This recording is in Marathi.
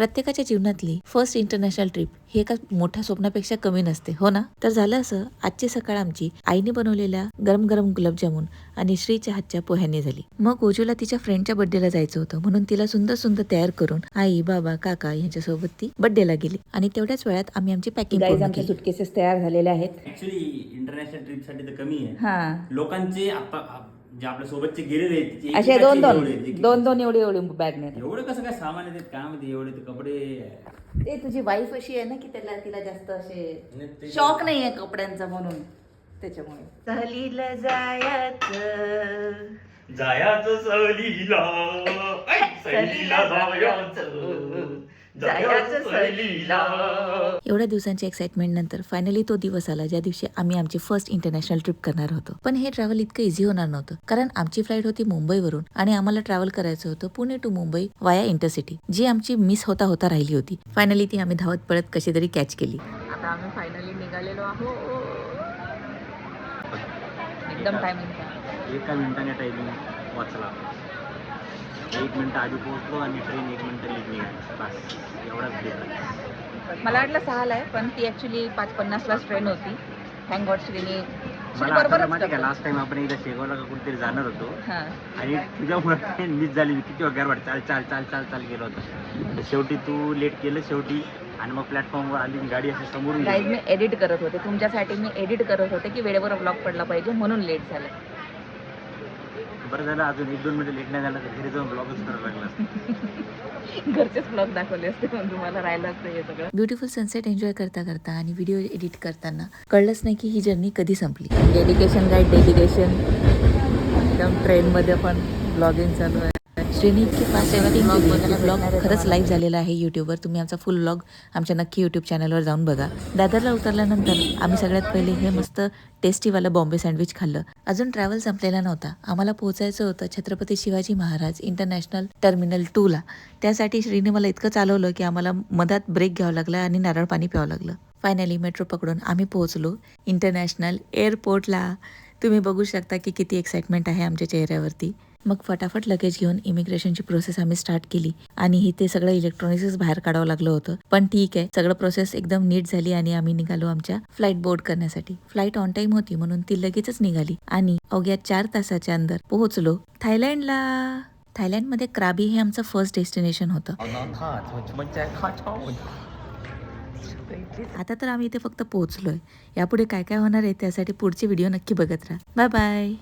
प्रत्येकाच्या जीवनातली फर्स्ट इंटरनॅशनल ट्रिप हे एका मोठ्या स्वप्नापेक्षा कमी नसते, हो ना? तर झालं असं, आजची सकाळ आमची आईने बनवलेल्या गरम गरम गुलाबजामुन आणि श्रीच्या हातच्या पोह्यांनी झाली. मग ओजूला तिच्या फ्रेंडच्या बर्थडेला जायचं होतं, म्हणून तिला सुंदर सुंदर तयार करून आई, बाबा, काका यांच्यासोबत ती बर्थडेला गेली आणि तेवढ्याच वेळात आम्ही आमची पॅकिंग पूर्ण केली. सुटकेसेस तयार झालेले आहेत. ऍक्च्युली इंटरनॅशनल ट्रिप साठी तर कमी आहे. हा, लोकांचे आता जे आपल्या सोबतचे गेलेले आहेत त्याचे असे एकेकाचे दोन एवढे आहेत, दोन दोन एवढे एवढे बॅग नेत. एवढे कसं काय सामान येतात काय माहिती, एवढे ते कपडे. ते तुझी वाईफ अशी आहे ना की तिला जास्त नाही, असे ते- शॉक नाही आहे कपड्यांचा, म्हणून त्याच्यामुळे. सहलीला जायचं सहलीला एवढ्या दिवसांच्या एक्साइटमेंट नंतर फायनली तो दिवस आला ज्या दिवशी आम्ही आमची फर्स्ट इंटरनॅशनल ट्रिप करणार होतो. पण हे ट्रॅव्हल इतकं इझी होणार नव्हतं, कारण आमची फ्लाईट होती मुंबईवरून आणि आम्हाला ट्रॅव्हल करायचं होतं पुणे टू मुंबई वाया इंटरसिटी, जी आमची मिस होता होता राहिली होती. फायनली ती आम्ही धावत पळत कशी तरी कॅच केली. आता आम्ही फायनली निघालेलो आहोत. एकदम टायमिंग. एका मिनिटाने टायमिंग वाचला. 1 मिनिट आधी पोहोचलो आणि ट्रेन 1 मिनिट लेट निघाली. बस एवढाच डिफरन्स. मला वाटलं 6ला आहे, पण ती ऍक्च्युली 5:50लाच ट्रेन होती. थँक गॉड श्रीनी मला आठवलं माहिती का, लास्ट टाइम आपण एकदा शेगावला का कुठेतरी जाणार होतो हां, आणि तुझ्यामुळे ट्रेन मिस झाली. मी किती वाजता चाल चाल चाल चाल चाल गेलो होतो. तर शेवटी तू लेट केलं शेवटी, आणि मग प्लॅटफॉर्मवर आली गाडी अशी समोरून गाईज गेली. मी एडिट करत होते तुमच्यासाठी. मी एडिट करत होते की वेळेवर ब्लॉग पडला पाहिजे, म्हणून लेट झालं. बरं झालं अजून 1-2 मिनिटं लेट नाही झालं तर घरी जाऊन ब्लॉगच करायला लागला असतं. घरचेच ब्लॉग दाखवले असते, पण तुम्हाला राहिलं असतं हे सगळं. ब्युटिफुल सनसेट एन्जॉय करता करता आणि व्हिडिओ एडिट करताना कळलंच नाही की ही जर्नी कधी संपली. Dedication guide dedication. एकदम ट्रेनमध्ये पण ब्लॉगिंग चालू आहे. श्रेणी इतकी फास्ट आहे, ब्लॉग खरंच लाईव्ह झालेला आहे यूट्यूबवर. तुम्ही आमचा फुल ब्लॉग आमच्या नक्की यूट्यूब चॅनलवर जाऊन बघा. दादरला उतरल्यानंतर आम्ही सगळ्यात पहिले हे मस्त टेस्टीवालं बॉम्बे सँडविच खाल्लं. अजून ट्रॅव्हल संपलेला नव्हता, आम्हाला पोहोचायचं होतं छत्रपती शिवाजी महाराज इंटरनॅशनल टर्मिनल 2ला. त्यासाठी श्रीने मला इतकं चालवलं की आम्हाला मधात ब्रेक घ्यावं लागला आणि नारळ पाणी प्यावं लागलं. फायनली मेट्रो पकडून आम्ही पोहोचलो इंटरनॅशनल एअरपोर्टला. तुम्ही बघू शकता की किती एक्साइटमेंट आहे आमच्या चेहऱ्यावरती. मग फटाफट लगेज घेऊन इमिग्रेशनची प्रोसेस आम्ही स्टार्ट केली आणि ते सगळं इलेक्ट्रॉनिक्सच बाहेर काढावं लागलं होतं. पण ठीक आहे, सगळं प्रोसेस एकदम नीट झाली आणि आम्ही निघालो आमच्या फ्लाईट बोर्ड करण्यासाठी. फ्लाईट ऑन टाइम होती म्हणून ती लगेचच निघाली आणि अवघ्या 4 तासाच्या अंदर पोहोचलो थायलंडला. थायलंडमध्ये क्राबी हे आमचं फर्स्ट डेस्टिनेशन होतं. आता तर आम्ही इथे फक्त पोहोचलोय. यापुढे काय काय होणार आहे त्यासाठी पुढची व्हिडिओ नक्की बघत राहा. Bye bye.